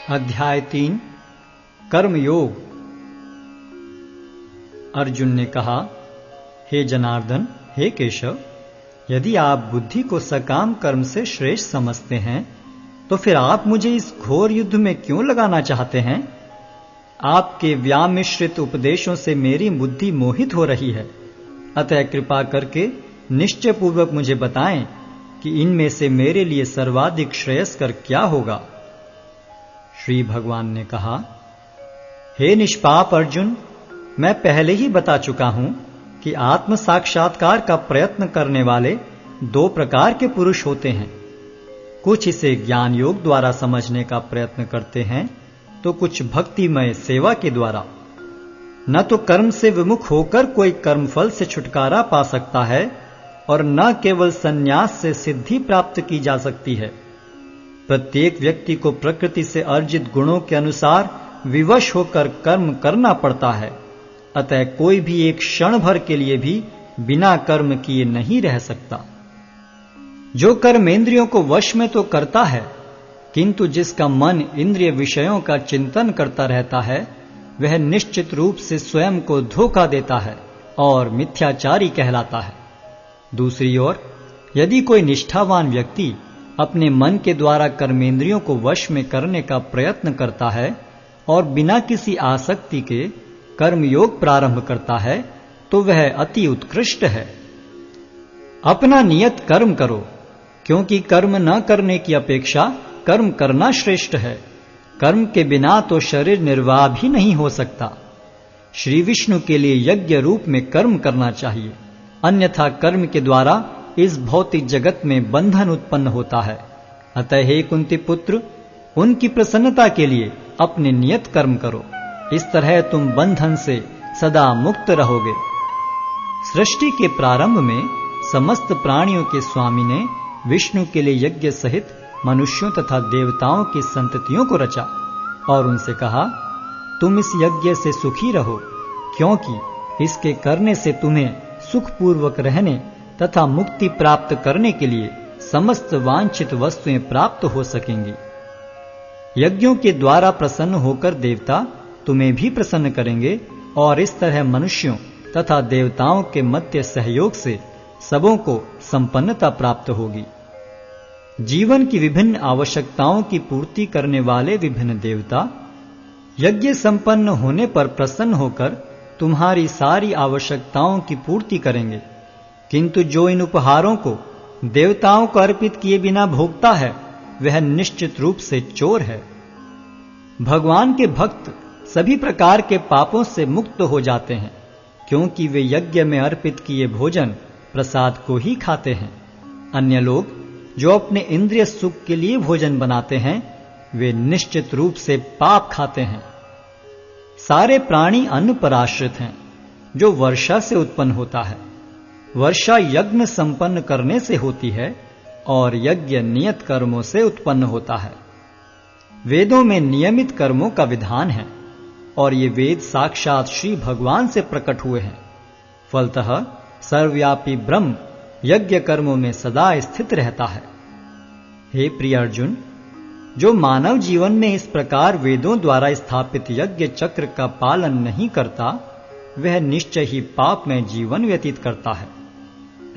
अध्याय 3 कर्मयोग। अर्जुन ने कहा, हे जनार्दन, हे केशव, यदि आप बुद्धि को सकाम कर्म से श्रेष्ठ समझते हैं तो फिर आप मुझे इस घोर युद्ध में क्यों लगाना चाहते हैं? आपके व्यामिश्रित उपदेशों से मेरी बुद्धि मोहित हो रही है। अतः कृपा करके निश्चय पूर्वक मुझे बताएं कि इनमें से मेरे लिए सर्वाधिक श्रेयस्कर क्या होगा। श्री भगवान ने कहा, हे निष्पाप अर्जुन, मैं पहले ही बता चुका हूं कि आत्म साक्षात्कार का प्रयत्न करने वाले दो प्रकार के पुरुष होते हैं। कुछ इसे ज्ञान योग द्वारा समझने का प्रयत्न करते हैं तो कुछ भक्तिमय सेवा के द्वारा। न तो कर्म से विमुख होकर कोई कर्मफल से छुटकारा पा सकता है और न केवल संन्यास से सिद्धि प्राप्त की जा सकती है। प्रत्येक व्यक्ति को प्रकृति से अर्जित गुणों के अनुसार विवश होकर कर्म करना पड़ता है। अतः कोई भी एक क्षण भर के लिए भी बिना कर्म किए नहीं रह सकता। जो कर्मेंद्रियों को वश में तो करता है, किंतु जिसका मन इंद्रिय विषयों का चिंतन करता रहता है, वह निश्चित रूप से स्वयं को धोखा देता है और मिथ्याचारी कहलाता है। दूसरी ओर, यदि कोई निष्ठावान व्यक्ति अपने मन के द्वारा कर्मेंद्रियों को वश में करने का प्रयत्न करता है और बिना किसी आसक्ति के कर्मयोग प्रारंभ करता है, तो वह अति उत्कृष्ट है। अपना नियत कर्म करो, क्योंकि कर्म न करने की अपेक्षा कर्म करना श्रेष्ठ है। कर्म के बिना तो शरीर निर्वाह भी नहीं हो सकता। श्री विष्णु के लिए यज्ञ रूप में कर्म करना चाहिए, अन्यथा कर्म के द्वारा इस भौतिक जगत में बंधन उत्पन्न होता है। अतः हे कुंती पुत्र, उनकी प्रसन्नता के लिए अपने नियत कर्म करो। इस तरह तुम बंधन से सदा मुक्त रहोगे। सृष्टि के प्रारंभ में समस्त प्राणियों के स्वामी ने विष्णु के लिए यज्ञ सहित मनुष्यों तथा देवताओं की संततियों को रचा और उनसे कहा, तुम इस यज्ञ से सुखी रहो, क्योंकि इसके करने से तुम्हें सुखपूर्वक रहने तथा मुक्ति प्राप्त करने के लिए समस्त वांछित वस्तुएं प्राप्त हो सकेंगी। यज्ञों के द्वारा प्रसन्न होकर देवता तुम्हें भी प्रसन्न करेंगे और इस तरह मनुष्यों तथा देवताओं के मध्य सहयोग से सबों को संपन्नता प्राप्त होगी। जीवन की विभिन्न आवश्यकताओं की पूर्ति करने वाले विभिन्न देवता यज्ञ संपन्न होने पर प्रसन्न होकर तुम्हारी सारी आवश्यकताओं की पूर्ति करेंगे। किंतु जो इन उपहारों को देवताओं को अर्पित किए बिना भोगता है, वह निश्चित रूप से चोर है। भगवान के भक्त सभी प्रकार के पापों से मुक्त हो जाते हैं, क्योंकि वे यज्ञ में अर्पित किए भोजन प्रसाद को ही खाते हैं। अन्य लोग जो अपने इंद्रिय सुख के लिए भोजन बनाते हैं, वे निश्चित रूप से पाप खाते हैं। सारे प्राणी अन्न पर आश्रित हैं, जो वर्षा से उत्पन्न होता है। वर्षा यज्ञ संपन्न करने से होती है और यज्ञ नियत कर्मों से उत्पन्न होता है। वेदों में नियमित कर्मों का विधान है और ये वेद साक्षात श्री भगवान से प्रकट हुए हैं। फलतः सर्वव्यापी ब्रह्म यज्ञ कर्मों में सदा स्थित रहता है। हे प्रिय अर्जुन, जो मानव जीवन में इस प्रकार वेदों द्वारा स्थापित यज्ञ चक्र का पालन नहीं करता, वह निश्चय ही पाप में जीवन व्यतीत करता है।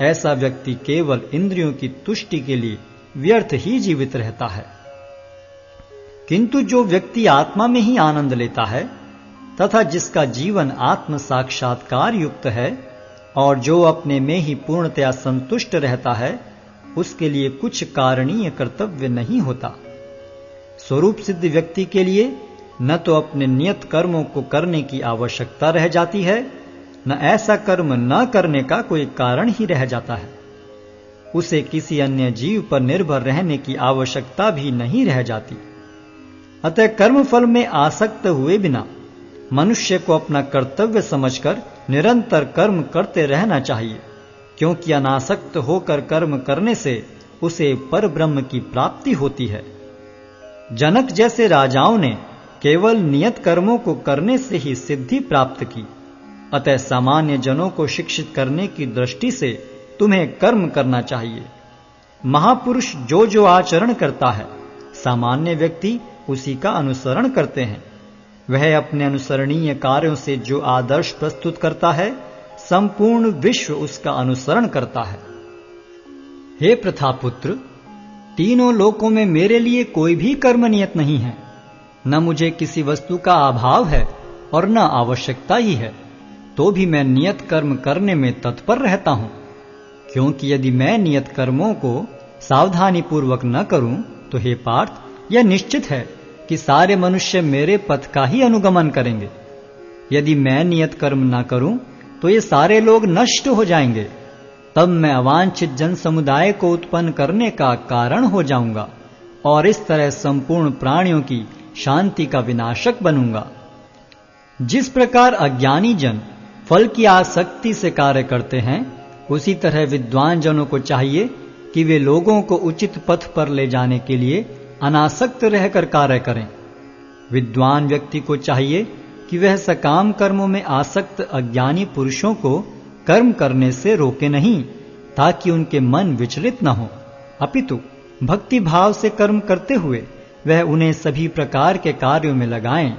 ऐसा व्यक्ति केवल इंद्रियों की तुष्टि के लिए व्यर्थ ही जीवित रहता है। किंतु जो व्यक्ति आत्मा में ही आनंद लेता है तथा जिसका जीवन आत्म साक्षात्कार युक्त है और जो अपने में ही पूर्णतया संतुष्ट रहता है, उसके लिए कुछ कारणीय कर्तव्य नहीं होता। स्वरूप सिद्ध व्यक्ति के लिए न तो अपने नियत कर्मों को करने की आवश्यकता रह जाती है, न ऐसा कर्म न करने का कोई कारण ही रह जाता है। उसे किसी अन्य जीव पर निर्भर रहने की आवश्यकता भी नहीं रह जाती। अतः कर्मफल में आसक्त हुए बिना मनुष्य को अपना कर्तव्य समझकर निरंतर कर्म करते रहना चाहिए, क्योंकि अनासक्त होकर कर्म करने से उसे पर ब्रह्म की प्राप्ति होती है। जनक जैसे राजाओं ने केवल नियत कर्मों को करने से ही सिद्धि प्राप्त की। अतः सामान्य जनों को शिक्षित करने की दृष्टि से तुम्हें कर्म करना चाहिए। महापुरुष जो जो आचरण करता है, सामान्य व्यक्ति उसी का अनुसरण करते हैं। वह अपने अनुसरणीय कार्यों से जो आदर्श प्रस्तुत करता है, संपूर्ण विश्व उसका अनुसरण करता है। हे प्रथापुत्र, तीनों लोकों में मेरे लिए कोई भी कर्म नियत नहीं है। न मुझे किसी वस्तु का अभाव है और न आवश्यकता ही है, तो भी मैं नियत कर्म करने में तत्पर रहता हूं। क्योंकि यदि मैं नियत कर्मों को सावधानी पूर्वक न करूं, तो हे पार्थ, यह निश्चित है कि सारे मनुष्य मेरे पथ का ही अनुगमन करेंगे। यदि मैं नियत कर्म न करूं, तो ये सारे लोग नष्ट हो जाएंगे। तब मैं अवांछित जन समुदाय को उत्पन्न करने का कारण हो जाऊंगा और इस तरह संपूर्ण प्राणियों की शांति का विनाशक बनूंगा। जिस प्रकार अज्ञानी जन फल की आसक्ति से कार्य करते हैं, उसी तरह विद्वान जनों को चाहिए कि वे लोगों को उचित पथ पर ले जाने के लिए अनासक्त रहकर कार्य करें। विद्वान व्यक्ति को चाहिए कि वह सकाम कर्मों में आसक्त अज्ञानी पुरुषों को कर्म करने से रोके नहीं, ताकि उनके मन विचलित न हो, अपितु भक्ति भाव से कर्म करते हुए वह उन्हें सभी प्रकार के कार्यों में लगाएं,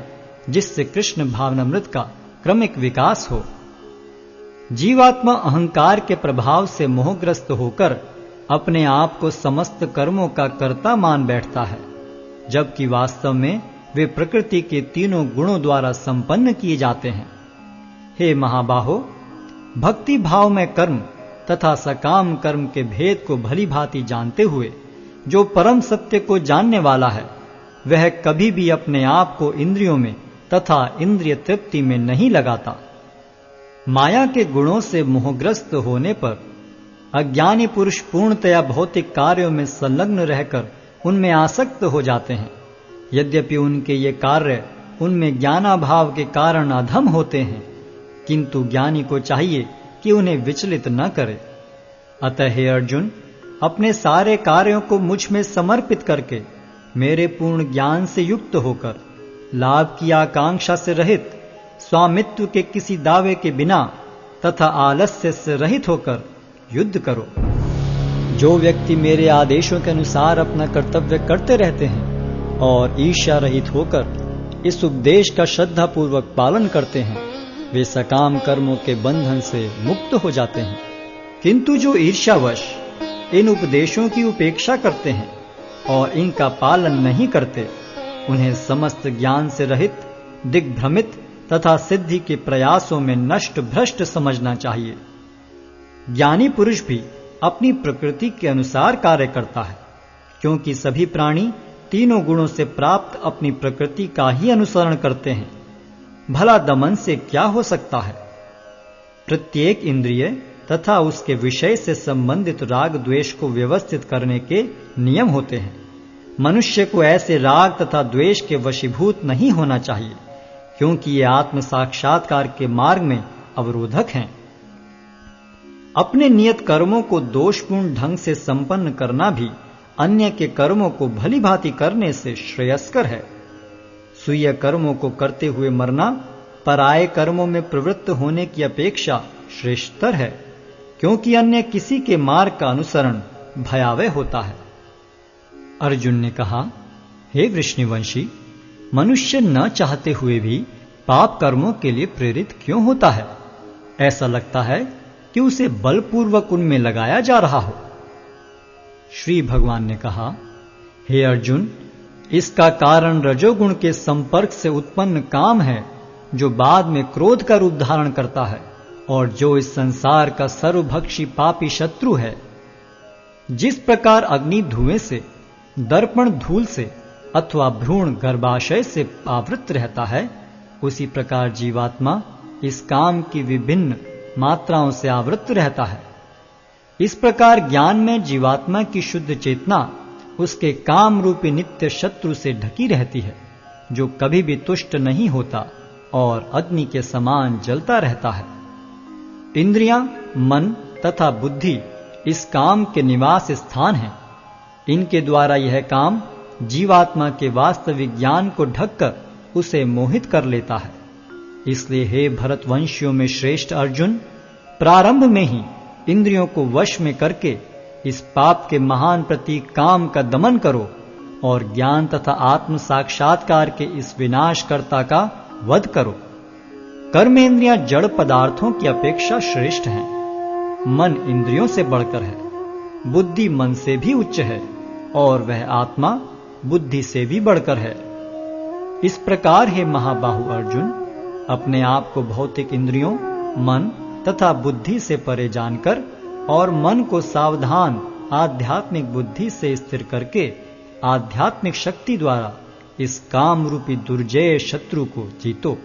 जिससे कृष्ण भावनामृत का क्रमिक विकास हो। जीवात्मा अहंकार के प्रभाव से मोहग्रस्त होकर अपने आप को समस्त कर्मों का कर्ता मान बैठता है, जबकि वास्तव में वे प्रकृति के तीनों गुणों द्वारा संपन्न किए जाते हैं। हे महाबाहो, भक्ति भाव में कर्म तथा सकाम कर्म के भेद को भली भांति जानते हुए जो परम सत्य को जानने वाला है, वह कभी भी अपने आप को इंद्रियों में तथा इंद्रिय तृप्ति में नहीं लगाता। माया के गुणों से मोहग्रस्त होने पर अज्ञानी पुरुष पूर्णतया भौतिक कार्यों में संलग्न रहकर उनमें आसक्त हो जाते हैं। यद्यपि उनके ये कार्य उनमें ज्ञानाभाव के कारण अधम होते हैं, किंतु ज्ञानी को चाहिए कि उन्हें विचलित न करे। अतः हे अर्जुन, अपने सारे कार्यों को मुझ में समर्पित करके मेरे पूर्ण ज्ञान से युक्त होकर लाभ की आकांक्षा से रहित, स्वामित्व के किसी दावे के बिना तथा आलस्य से रहित होकर युद्ध करो। जो व्यक्ति मेरे आदेशों के अनुसार अपना कर्तव्य करते रहते हैं और ईर्ष्या रहित होकर इस उपदेश का श्रद्धापूर्वक पालन करते हैं, वे सकाम कर्मों के बंधन से मुक्त हो जाते हैं। किंतु जो ईर्ष्यावश इन उपदेशों की उपेक्षा करते हैं और इनका पालन नहीं करते, उन्हें समस्त ज्ञान से रहित, दिग्भ्रमित तथा सिद्धि के प्रयासों में नष्ट भ्रष्ट समझना चाहिए। ज्ञानी पुरुष भी अपनी प्रकृति के अनुसार कार्य करता है, क्योंकि सभी प्राणी तीनों गुणों से प्राप्त अपनी प्रकृति का ही अनुसरण करते हैं। भला दमन से क्या हो सकता है? प्रत्येक इंद्रिय तथा उसके विषय से संबंधित राग द्वेष को व्यवस्थित करने के नियम होते हैं। मनुष्य को ऐसे राग तथा द्वेष के वशीभूत नहीं होना चाहिए, क्योंकि ये आत्म साक्षात्कार के मार्ग में अवरोधक हैं। अपने नियत कर्मों को दोषपूर्ण ढंग से संपन्न करना भी अन्य के कर्मों को भली भांति करने से श्रेयस्कर है। स्वीय कर्मों को करते हुए मरना पराये कर्मों में प्रवृत्त होने की अपेक्षा श्रेष्ठतर है, क्योंकि अन्य किसी के मार्ग का अनुसरण भयावह होता है। अर्जुन ने कहा, हे वृष्णिवंशी, मनुष्य न चाहते हुए भी पाप कर्मों के लिए प्रेरित क्यों होता है? ऐसा लगता है कि उसे बलपूर्वक उनमें लगाया जा रहा हो। श्री भगवान ने कहा, हे अर्जुन, इसका कारण रजोगुण के संपर्क से उत्पन्न काम है, जो बाद में क्रोध का रूप धारण करता है और जो इस संसार का सर्वभक्षी पापी शत्रु है। जिस प्रकार अग्नि धुएं से, दर्पण धूल से अथवा भ्रूण गर्भाशय से आवृत रहता है, उसी प्रकार जीवात्मा इस काम की विभिन्न मात्राओं से आवृत रहता है। इस प्रकार ज्ञान में जीवात्मा की शुद्ध चेतना उसके काम रूपी नित्य शत्रु से ढकी रहती है, जो कभी भी तुष्ट नहीं होता और अग्नि के समान जलता रहता है। इंद्रियां, मन तथा बुद्धि इस काम के निवास स्थान हैं। इनके द्वारा यह काम जीवात्मा के वास्तविक ज्ञान को ढककर उसे मोहित कर लेता है। इसलिए हे भरतवंशियों में श्रेष्ठ अर्जुन, प्रारंभ में ही इंद्रियों को वश में करके इस पाप के महान प्रतीक काम का दमन करो और ज्ञान तथा आत्म साक्षात्कार के इस विनाशकर्ता का वध करो। कर्मेंद्रियां जड़ पदार्थों की अपेक्षा श्रेष्ठ हैं। मन इंद्रियों से बढ़कर है, बुद्धि मन से भी उच्च है और वह आत्मा बुद्धि से भी बढ़कर है। इस प्रकार हे महाबाहु अर्जुन, अपने आप को भौतिक इंद्रियों, मन तथा बुद्धि से परे जानकर और मन को सावधान आध्यात्मिक बुद्धि से स्थिर करके आध्यात्मिक शक्ति द्वारा इस काम रूपी दुर्जय शत्रु को जीतो।